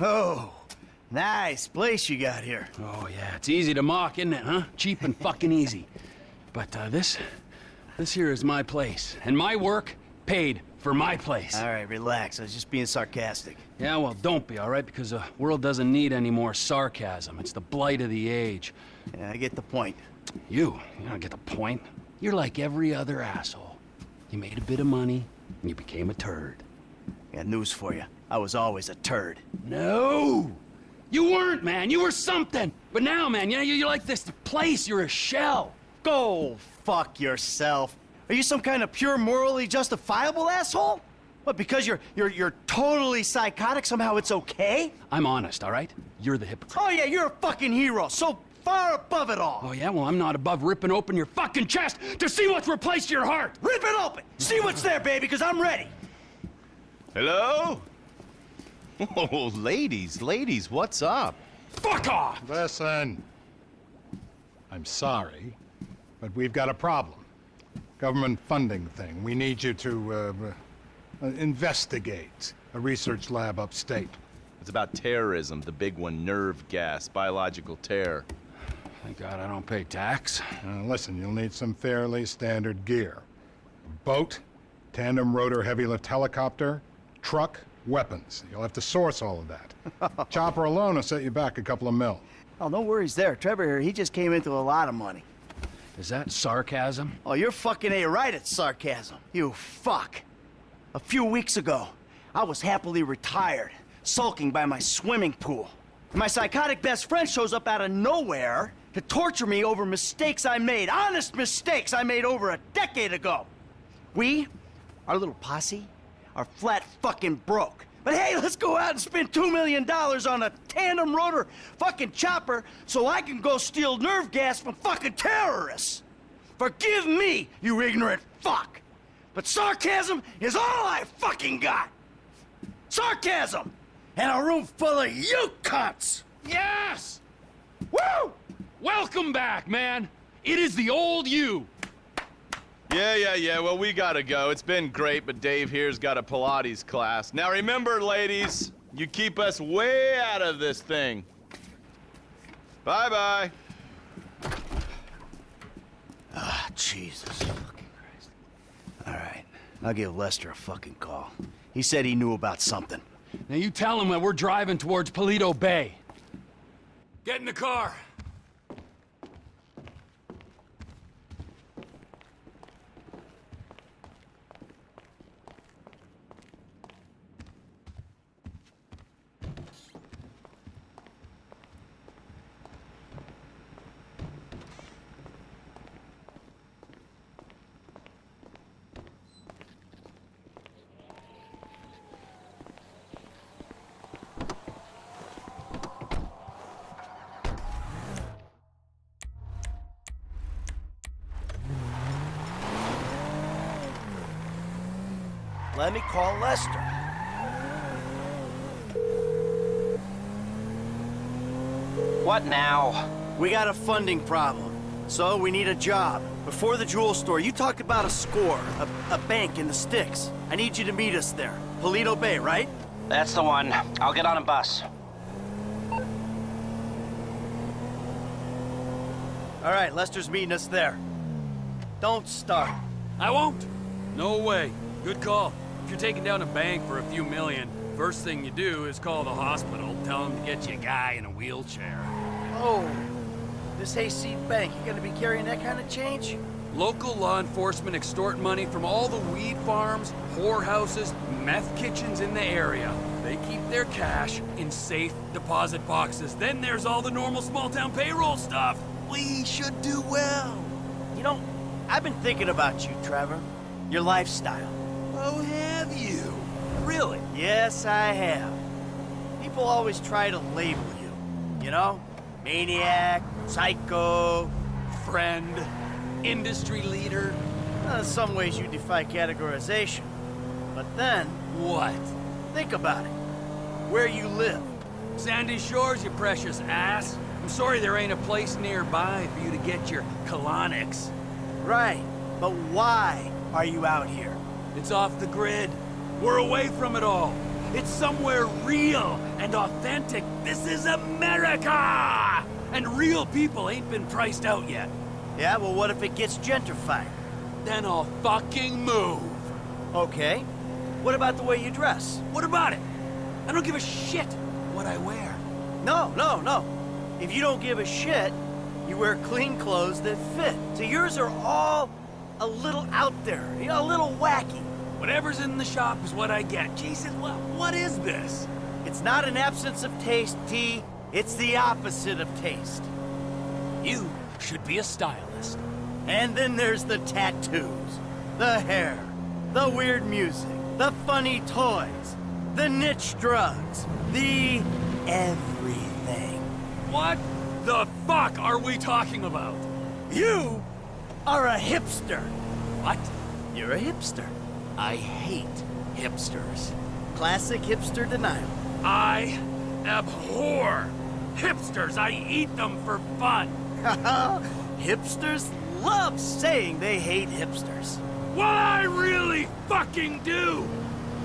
Oh, nice place you got here. Oh, yeah, it's easy to mock, isn't it, huh? Cheap and fucking easy. But, this here is my place. And my work paid for my place. All right, relax. I was just being sarcastic. Yeah, well, don't be, all right? Because the world doesn't need any more sarcasm. It's the blight of the age. Yeah, I get the point. You don't get the point. You're like every other asshole. You made a bit of money, and you became a turd. Got news for you. I was always a turd. No! You weren't, man. You were something. But now, man, you're like this place. You're a shell. Go fuck yourself. Are you some kind of pure morally justifiable asshole? What, because you're totally psychotic, somehow it's okay? I'm honest, all right? You're the hypocrite. Oh yeah, you're a fucking hero, so far above it all. Oh yeah? Well, I'm not above ripping open your fucking chest to see what's replaced your heart. Rip it open! See what's there, baby, because I'm ready. Hello? Oh, ladies, what's up? Fuck off! Listen. I'm sorry, but we've got a problem. Government funding thing. We need you to, investigate a research lab upstate. It's about terrorism, the big one, nerve gas, biological terror. Thank God I don't pay tax. Listen, you'll need some fairly standard gear. Boat, tandem rotor heavy lift helicopter, truck, weapons. You'll have to source all of that. Chopper alone will set you back a couple of mil. Oh, no worries there. Trevor here, he just came into a lot of money. Is that sarcasm? Oh, you're fucking A-right at sarcasm. You fuck. A few weeks ago, I was happily retired, sulking by my swimming pool. And my psychotic best friend shows up out of nowhere to torture me over mistakes I made, honest mistakes I made over a decade ago. We, our little posse, are flat fucking broke. But hey, let's go out and spend $2 million on a tandem rotor fucking chopper so I can go steal nerve gas from fucking terrorists. Forgive me, you ignorant fuck. But sarcasm is all I fucking got. Sarcasm! And a room full of you cunts! Yes! Woo! Welcome back, man. It is the old you. Yeah, well, we gotta go. It's been great, but Dave here's got a Pilates class. Now remember, ladies, you keep us way out of this thing. Bye-bye. Ah, Jesus fucking Christ. All right, I'll give Lester a fucking call. He said he knew about something. Now you tell him that we're driving towards Paleto Bay. Get in the car. Let me call Lester. What now? We got a funding problem, so we need a job. Before the jewel store, you talked about a score, a bank in the sticks. I need you to meet us there. Paleto Bay, right? That's the one. I'll get on a bus. All right, Lester's meeting us there. Don't start. I won't. No way. Good call. If you're taking down a bank for a few million, first thing you do is call the hospital, tell them to get you a guy in a wheelchair. Oh, this hayseed bank, you gonna be carrying that kind of change? Local law enforcement extort money from all the weed farms, whorehouses, meth kitchens in the area. They keep their cash in safe deposit boxes. Then there's all the normal small-town payroll stuff. We should do well. You know, I've been thinking about you, Trevor. Your lifestyle. Oh, have you? Really? Yes, I have. People always try to label you. You know? Maniac, psycho. Friend, industry leader. In some ways you defy categorization. But then, What? think about it. Where you live. Sandy Shores, you precious ass. I'm sorry there ain't a place nearby for you to get your colonics. Right. But why are you out here? It's off the grid. We're away from it all. It's somewhere real and authentic. This is America! And real people ain't been priced out yet. Yeah, well, what if it gets gentrified? Then I'll fucking move. Okay. What about the way you dress? What about it? I don't give a shit what I wear. No, no, no. If you don't give a shit, you wear clean clothes that fit. So yours are all a little out there, you know, a little wacky. Whatever's in the shop is what I get. Jesus, what is this? It's not an absence of taste, T. It's the opposite of taste. You should be a stylist. And then there's the tattoos, the hair, the weird music, the funny toys, the niche drugs, the everything. What the fuck are we talking about? You are a hipster. What? You're a hipster. I hate hipsters. Classic hipster denial. I abhor hipsters. I eat them for fun. Hipsters love saying they hate hipsters. What I really fucking do.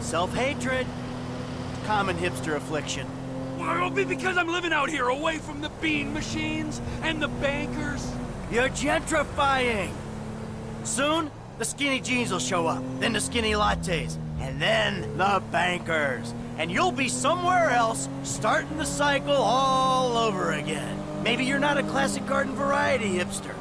Self-hatred. Common hipster affliction. Well, it'll be because I'm living out here away from the bean machines and the bankers. You're gentrifying. Soon, the skinny jeans will show up, then the skinny lattes, and then the bankers. And you'll be somewhere else, starting the cycle all over again. Maybe you're not a classic garden variety hipster,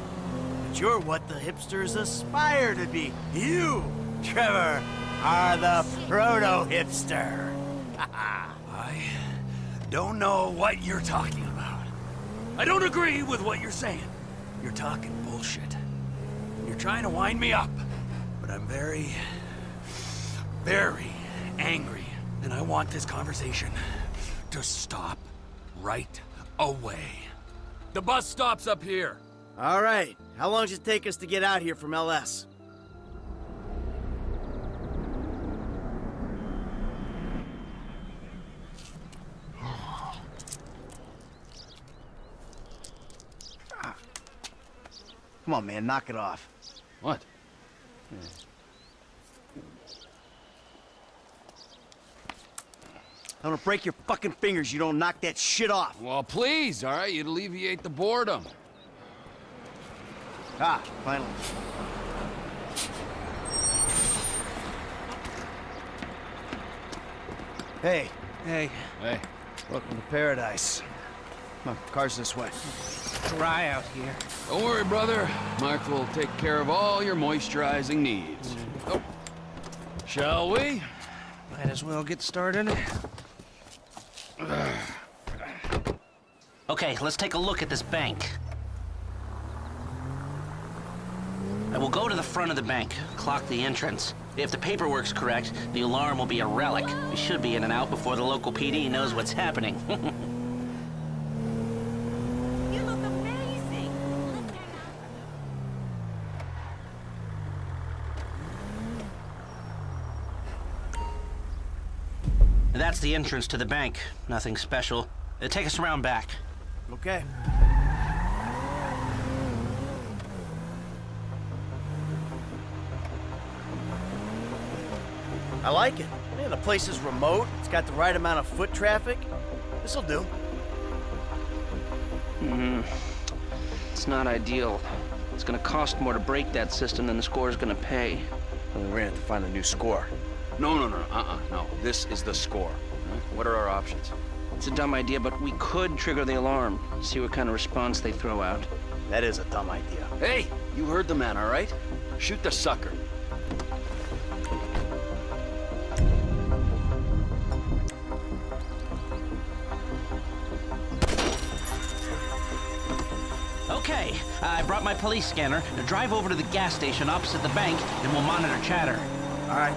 but you're what the hipsters aspire to be. You, Trevor, are the proto-hipster. I don't know what you're talking about. I don't agree with what you're saying. You're talking bullshit. You're trying to wind me up. But I'm very, very angry. And I want this conversation to stop right away. The bus stops up here. All right, how long does it take us to get out here from LS? Come on, man, knock it off. What? I'm gonna break your fucking fingers. You don't knock that shit off. Well, please, all right? You'd alleviate the boredom. Ah, finally. Hey. Hey. Welcome to paradise. Come on, car's this way. Dry out here. Don't worry, brother. Mark will take care of all your moisturizing needs. Oh. Shall we? Might as well get started. Okay, let's take a look at this bank. I will go to the front of the bank, clock the entrance. If the paperwork's correct, the alarm will be a relic. We should be in and out before the local PD knows what's happening. You look amazing. That's the entrance to the bank. Nothing special. Take us around back. Okay. I like it. Man, the place is remote. It's got the right amount of foot traffic. This'll do. It's not ideal. It's gonna cost more to break that system than the score's gonna pay. Well, we're gonna have to find a new score. No. This is the score. What are our options? It's a dumb idea, but we could trigger the alarm. See what kind of response they throw out. That is a dumb idea. Hey, you heard the man, all right? Shoot the sucker. Okay, I brought my police scanner. Now drive over to the gas station opposite the bank, and we'll monitor chatter. All right.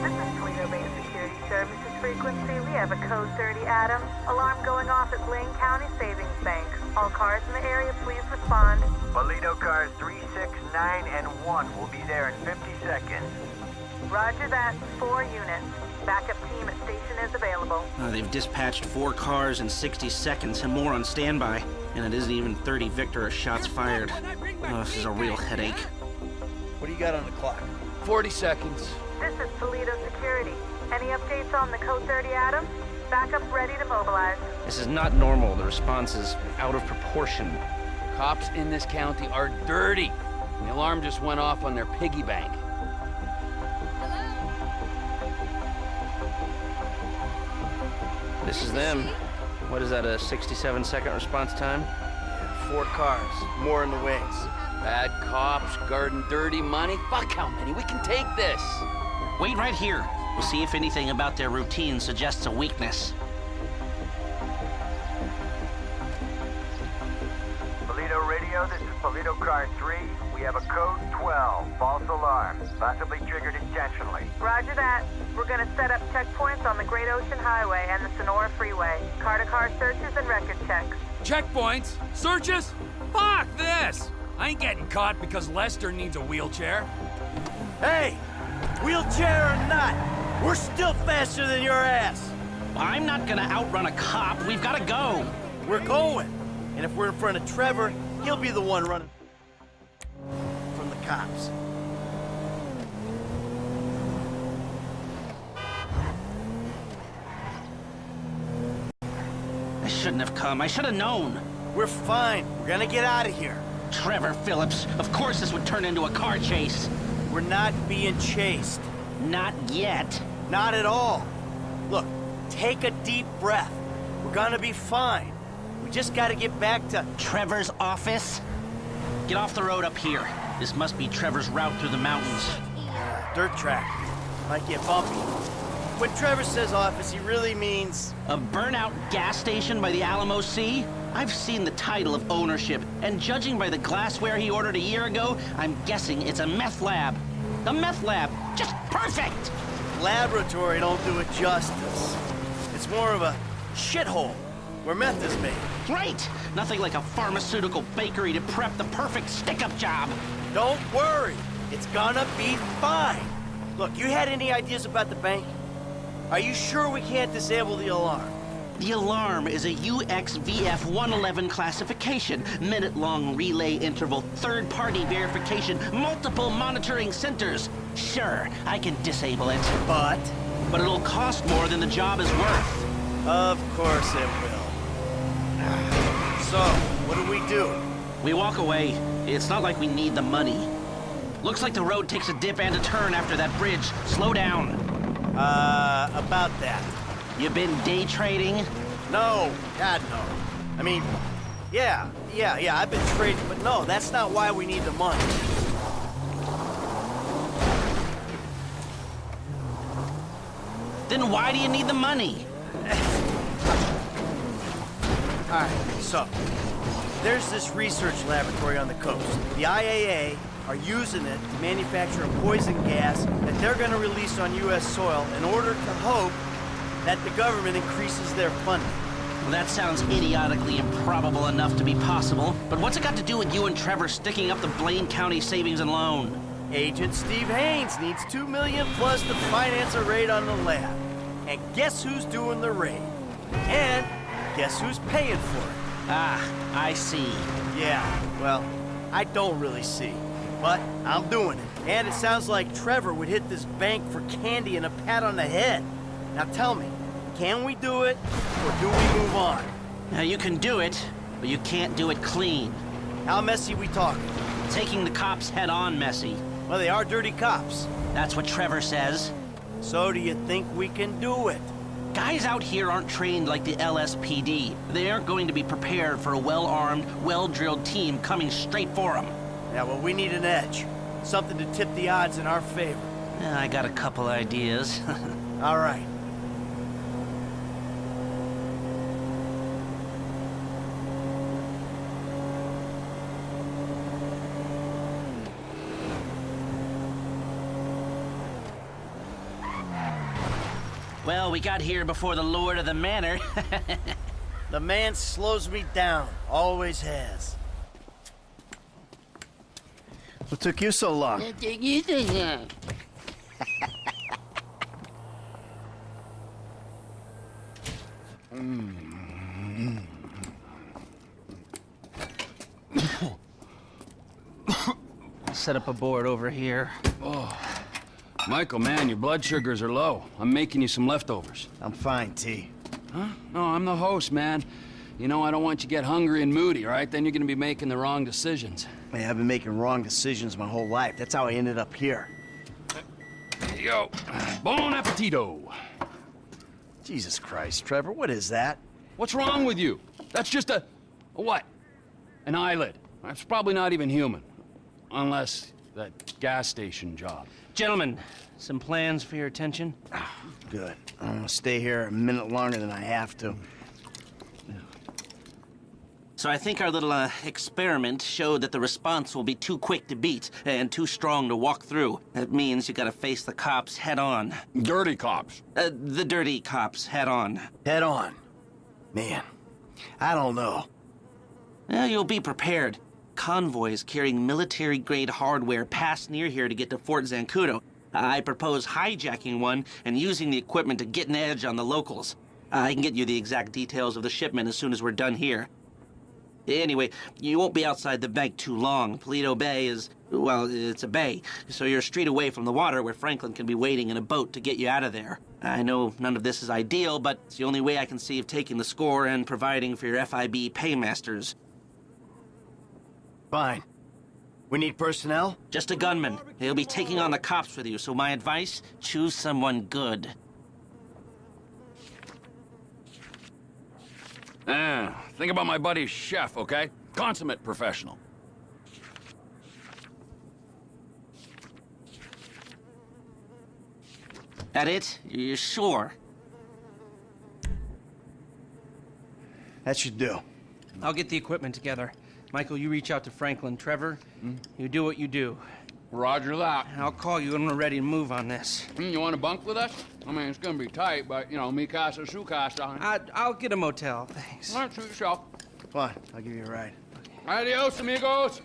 This is Toledo Bay Security Services frequency. We have a code 30 Adam. Alarm going off at Blaine County Savings Bank. All cars in the area, please respond. Paleto cars 3, 6, 9, and 1 will be there in 50 seconds. Roger that. 4 units. Backup team at station is available. They've dispatched 4 cars in 60 seconds and more on standby. And it isn't even 30 Victor shots fired. Oh, this is a real headache. What are you got on the clock? 40 seconds. This is Paleto Security. Any updates on the Code 30 Adam? Backup ready to mobilize. This is not normal. The response is out of proportion. Cops in this county are dirty. The alarm just went off on their piggy bank. This is them. What is that, a 67-second response time? 4 cars, more in the wings. Bad cops, guarding dirty money. Fuck how many? We can take this. Wait right here. We'll see if anything about their routine suggests a weakness. Paleto Radio, this is Paleto Car 3. We have a code 12, false alarm, possibly triggered intentionally. Roger that. We're gonna set up checkpoints on the Great Ocean Highway and the Sonora Freeway. Car-to-car searches and record checks. Checkpoints? Searches? Fuck this! I ain't getting caught because Lester needs a wheelchair. Hey, wheelchair or not, we're still faster than your ass. I'm not gonna outrun a cop. We've gotta go. We're going. And if we're in front of Trevor, he'll be the one running from the cops. I shouldn't have come. I should have known. We're fine. We're gonna get out of here. Trevor Phillips. Of course this would turn into a car chase. We're not being chased. Not yet. Not at all. Look, take a deep breath. We're gonna be fine. We just gotta get back to... Trevor's office? Get off the road up here. This must be Trevor's route through the mountains. dirt track. Might get bumpy. When Trevor says office, he really means... A burnout gas station by the Alamo Sea? I've seen the title of ownership, and judging by the glassware he ordered a year ago, I'm guessing it's a meth lab. The meth lab, just perfect! Laboratory don't do it justice. It's more of a shithole where meth is made. Right! Nothing like a pharmaceutical bakery to prep the perfect stick-up job. Don't worry. It's gonna be fine. Look, you had any ideas about the bank? Are you sure we can't disable the alarm? The alarm is a UXVF 111 classification, minute-long relay interval, third-party verification, multiple monitoring centers. Sure, I can disable it. But it'll cost more than the job is worth. of course it will. So, what do? We walk away. It's not like we need the money. Looks like the road takes a dip and a turn after that bridge. Slow down. About that. You been day trading? No, God, no. I mean, yeah, I've been trading, but no, that's not why we need the money. Then why do you need the money? All right, so, there's this research laboratory on the coast. The IAA are using it to manufacture a poison gas that they're gonna release on U.S. soil in order to hope that the government increases their funding. Well, that sounds idiotically improbable enough to be possible, but what's it got to do with you and Trevor sticking up the Blaine County Savings and Loan? Agent Steve Haynes needs $2 million plus to finance a raid on the lab. And guess who's doing the raid? And guess who's paying for it? Ah, I see. Yeah, well, I don't really see. But I'm doing it. And it sounds like Trevor would hit this bank for candy and a pat on the head. Now tell me, can we do it, or do we move on? Now, you can do it, but you can't do it clean. How messy we talking? Taking the cops head-on messy. Well, they are dirty cops. That's what Trevor says. So do you think we can do it? Guys out here aren't trained like the LSPD. They aren't going to be prepared for a well-armed, well-drilled team coming straight for them. Yeah, well, we need an edge. Something to tip the odds in our favor. I got a couple ideas. All right. Well, we got here before the lord of the manor. The man slows me down. Always has. What took you so long? set up a board over here. Michael, man, your blood sugars are low. I'm making you some leftovers. I'm fine, T. Huh? No, I'm the host, man. You know, I don't want you to get hungry and moody, all right? Then you're gonna be making the wrong decisions. Man, I've been making wrong decisions my whole life. That's how I ended up here. Here you go. Bon appetito. Jesus Christ, Trevor, what is that? What's wrong with you? That's just a what? An eyelid. That's probably not even human. Unless that gas station job. Gentlemen, some plans for your attention? Good. I'm gonna stay here a minute longer than I have to. So I think our little experiment showed that the response will be too quick to beat and too strong to walk through. That means you gotta face the cops head on. Dirty cops. The dirty cops head on. Head on. Man, I don't know. You'll be prepared. Convoys carrying military-grade hardware pass near here to get to Fort Zancudo. I propose hijacking one and using the equipment to get an edge on the locals. I can get you the exact details of the shipment as soon as we're done here. Anyway, you won't be outside the bank too long. Paleto Bay is, well, it's a bay, so you're a street away from the water where Franklin can be waiting in a boat to get you out of there. I know none of this is ideal, but it's the only way I can see of taking the score and providing for your FIB paymasters. Fine. We need personnel? Just a gunman. He'll be taking on the cops with you, so my advice, choose someone good. Think about my buddy Chef, okay? Consummate professional. That it? You're sure? That should do. I'll get the equipment together. Michael, you reach out to Franklin. Trevor, you do what you do. Roger that. I'll call you when we're ready to move on this. You want to bunk with us? I mean, it's gonna be tight, but, you know, mi casa, su casa. I'll get a motel, thanks. All right, suit yourself. Fine, I'll give you a ride. Adios, amigos.